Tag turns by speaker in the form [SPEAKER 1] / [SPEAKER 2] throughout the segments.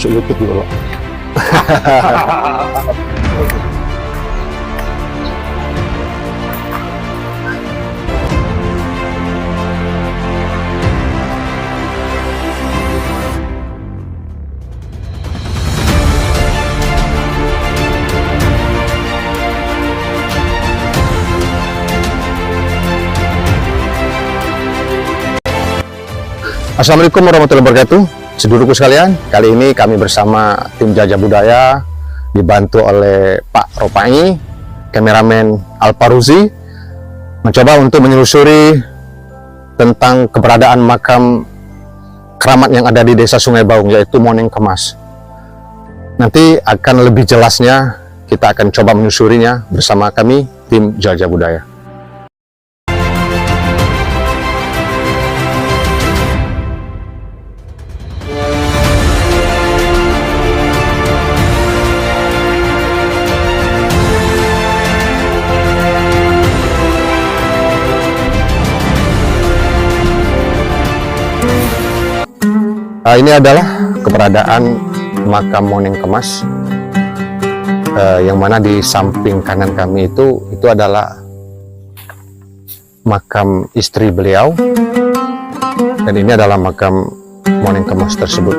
[SPEAKER 1] masuk YouTube dulu. Assalamualaikum warahmatullahi wabarakatuh. Sedulurku sekalian, kali ini kami bersama tim Jajah Budaya dibantu oleh Pak Ropai, kameramen Alparuzi, mencoba untuk menelusuri tentang keberadaan makam keramat yang ada di Desa Sungai Baung, yaitu Moneng Kemas. Nanti akan lebih jelasnya, kita akan coba menyusurinya bersama kami tim Jajah Budaya. Ini adalah keberadaan makam Moneng Kemas, yang mana di samping kanan kami itu adalah makam istri beliau, dan ini adalah makam Moneng Kemas tersebut.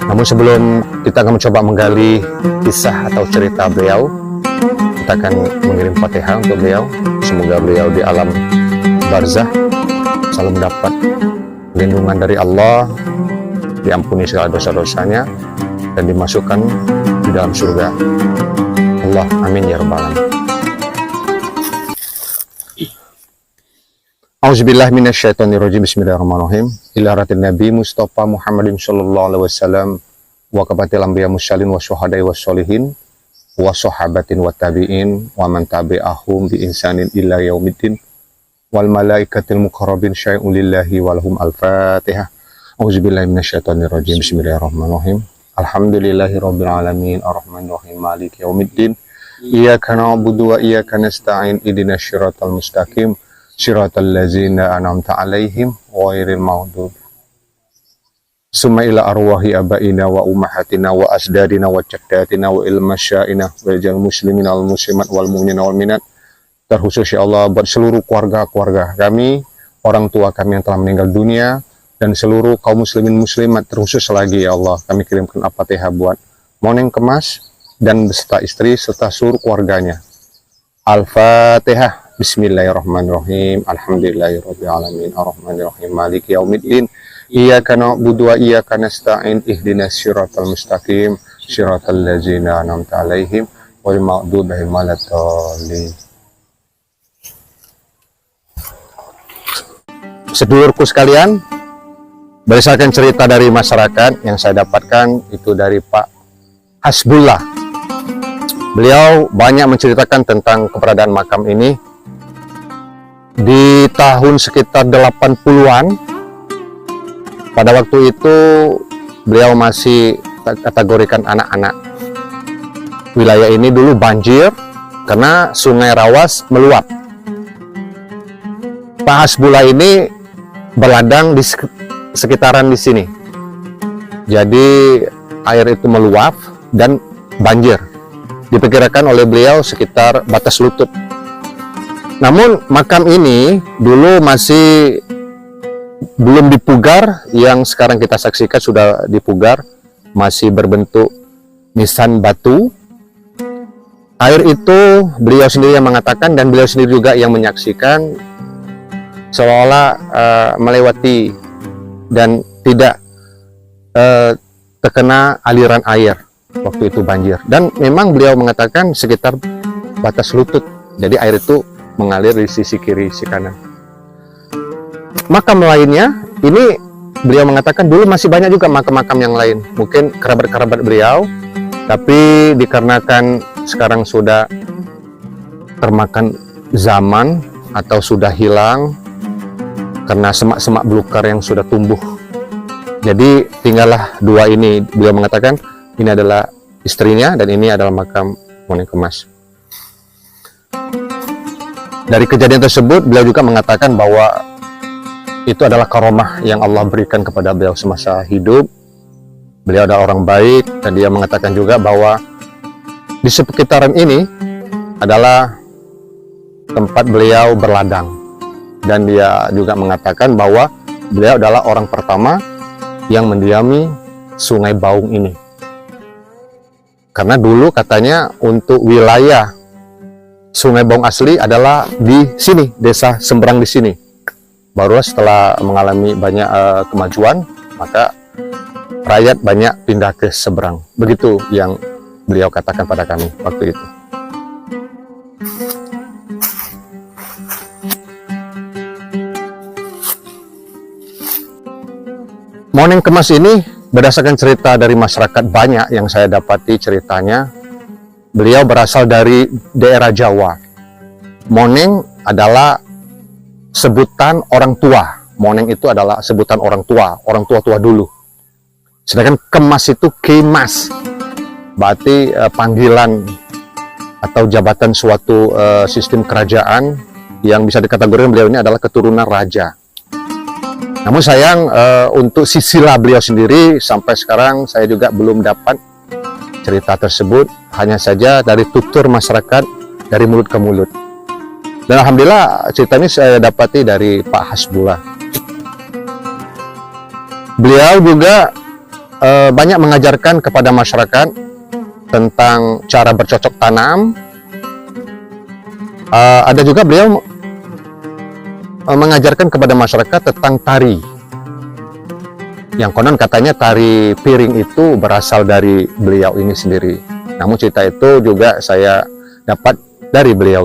[SPEAKER 1] Namun sebelum kita akan mencoba menggali kisah atau cerita beliau, kita akan mengirim Fatihah untuk beliau. Semoga beliau di alam barzah selalu mendapat lindungan dari Allah, diampuni segala dosa-dosanya, dan dimasukkan di dalam surga Allah. Amin ya rabbal alamin. Auzubillahi minasyaitonirrajim. Bismillahirrahmanirrahim. Ila ratin Nabi Mustafa Muhammadin sallallahu alaihi wasallam wa kafatil anbiya mursalin wa syuhada'i was solihin wa sahabatin wa tabi'in wa man tabi'ahum bi insanin illa yaumiddin wal malaikatil muqarrabin syai'un lillahi walhum al-fatihah. Auzubillahi minasyaitonirrajim. Bismillahirrahmanirrahim. Alhamdulillahi rabbil alamin arrahmanir rahim maliki yaumiddin iyyaka na'budu wa iyyaka nasta'in ihdinas siratal mustaqim siratal ladzina an'amta 'alaihim ghairil maghdub. Summa ila arwahi abaina wa ummahatina wa asdadina wa jaddatina wa ilmasyaina wa jal muslimina wal muslimat wal mu'minina wal minat, terkhusus ya Allah buat seluruh keluarga-keluarga kami, orang tua kami yang telah meninggal dunia, dan seluruh kaum muslimin muslimat, terkhusus lagi ya Allah kami kirimkan Al-Fatihah buat Moneng Kemas dan beserta istri serta seluruh keluarganya. Al-Fatihah. Bismillahirrahmanirrahim. Alhamdulillahirabbil alamin arrahmanirrahim maliki yaumiddin iyyaka na'budu wa iyyaka nasta'in ihdinas siratal mustaqim siratal ladzina an'amta 'alaihim ghairil maghdubi 'alaihim waladdallin. Sedulurku sekalian, berdasarkan cerita dari masyarakat yang saya dapatkan itu dari Pak Hasbullah. Beliau banyak menceritakan tentang keberadaan makam ini. Di tahun sekitar 80-an, pada waktu itu beliau masih kategorikan anak-anak. Wilayah ini dulu banjir karena Sungai Rawas meluap. Pak Hasbullah ini berladang di sekitaran di sini, jadi air itu meluap dan banjir. Diperkirakan oleh beliau sekitar batas lutut. Namun makam ini dulu masih belum dipugar, yang sekarang kita saksikan sudah dipugar, masih berbentuk nisan batu. Air itu beliau sendiri yang mengatakan, dan beliau sendiri juga yang menyaksikan, seolah melewati dan tidak terkena aliran air waktu itu banjir. Dan memang beliau mengatakan sekitar batas lutut, jadi air itu mengalir di sisi kiri, sisi kanan. Makam lainnya ini beliau mengatakan dulu masih banyak juga makam-makam yang lain, mungkin kerabat-kerabat beliau, tapi dikarenakan sekarang sudah termakan zaman atau sudah hilang karena semak-semak belukar yang sudah tumbuh, jadi tinggallah dua ini. Beliau mengatakan ini adalah istrinya dan ini adalah makam Moneng Kemas. Dari kejadian tersebut beliau juga mengatakan bahwa itu adalah karomah yang Allah berikan kepada beliau semasa hidup, Beliau adalah orang baik, dan dia mengatakan juga bahwa di sekitaran ini adalah tempat beliau berladang. Dan dia juga mengatakan bahwa beliau adalah orang pertama yang mendiami Sungai Baung ini. Karena dulu katanya untuk wilayah Sungai Baung asli adalah di sini, desa Sembrang di sini. Baru setelah mengalami banyak kemajuan, maka rakyat banyak pindah ke seberang. Begitu yang beliau katakan pada kami waktu itu. Moneng Kemas ini berdasarkan cerita dari masyarakat banyak yang saya dapati ceritanya. Beliau berasal dari daerah Jawa. Moneng adalah sebutan orang tua. Moneng itu adalah sebutan orang tua dulu. Sedangkan Kemas itu Kemas, berarti panggilan atau jabatan suatu sistem kerajaan yang bisa dikategorikan beliau ini adalah keturunan raja. Namun sayang untuk silsilah beliau sendiri sampai sekarang saya juga belum dapat cerita tersebut, hanya saja dari tutur masyarakat dari mulut ke mulut. Dan alhamdulillah cerita ini saya dapati dari Pak Hasbullah. Beliau juga banyak mengajarkan kepada masyarakat tentang cara bercocok tanam. Ada juga beliau mengajarkan kepada masyarakat tentang tari. Yang konon katanya tari piring itu berasal dari beliau ini sendiri. Namun cerita itu juga saya dapat dari beliau.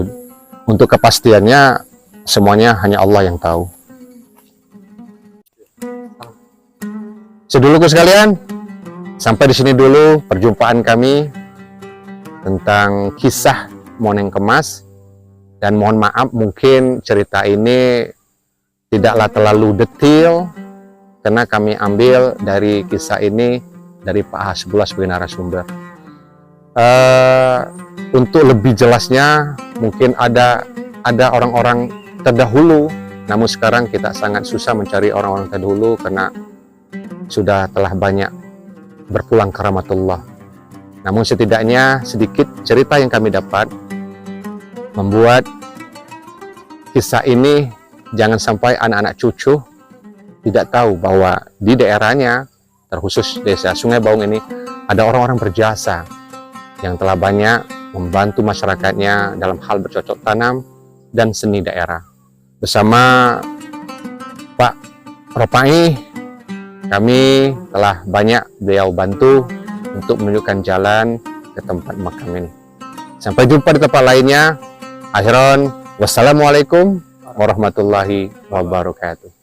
[SPEAKER 1] Untuk kepastiannya semuanya hanya Allah yang tahu. Sedulurku sekalian, sampai di sini dulu perjumpaan kami tentang kisah Moneng Kemas. Dan mohon maaf mungkin cerita ini tidaklah terlalu detail, karena kami ambil dari kisah ini dari Pak Hasbullah sebagai narasumber. Untuk lebih jelasnya mungkin ada orang-orang terdahulu, namun sekarang kita sangat susah mencari orang-orang terdahulu karena sudah telah banyak berpulang ke rahmatullah. Namun setidaknya sedikit cerita yang kami dapat membuat kisah ini jangan sampai anak-anak cucu tidak tahu bahwa di daerahnya, terkhusus desa Sungai Baung ini, ada orang-orang berjasa yang telah banyak membantu masyarakatnya dalam hal bercocok tanam dan seni daerah. Bersama Pak Ropai, kami telah banyak beliau bantu untuk menunjukkan jalan ke tempat makam ini. Sampai jumpa di tempat lainnya. Akhiran, wassalamualaikum warahmatullahi wabarakatuh.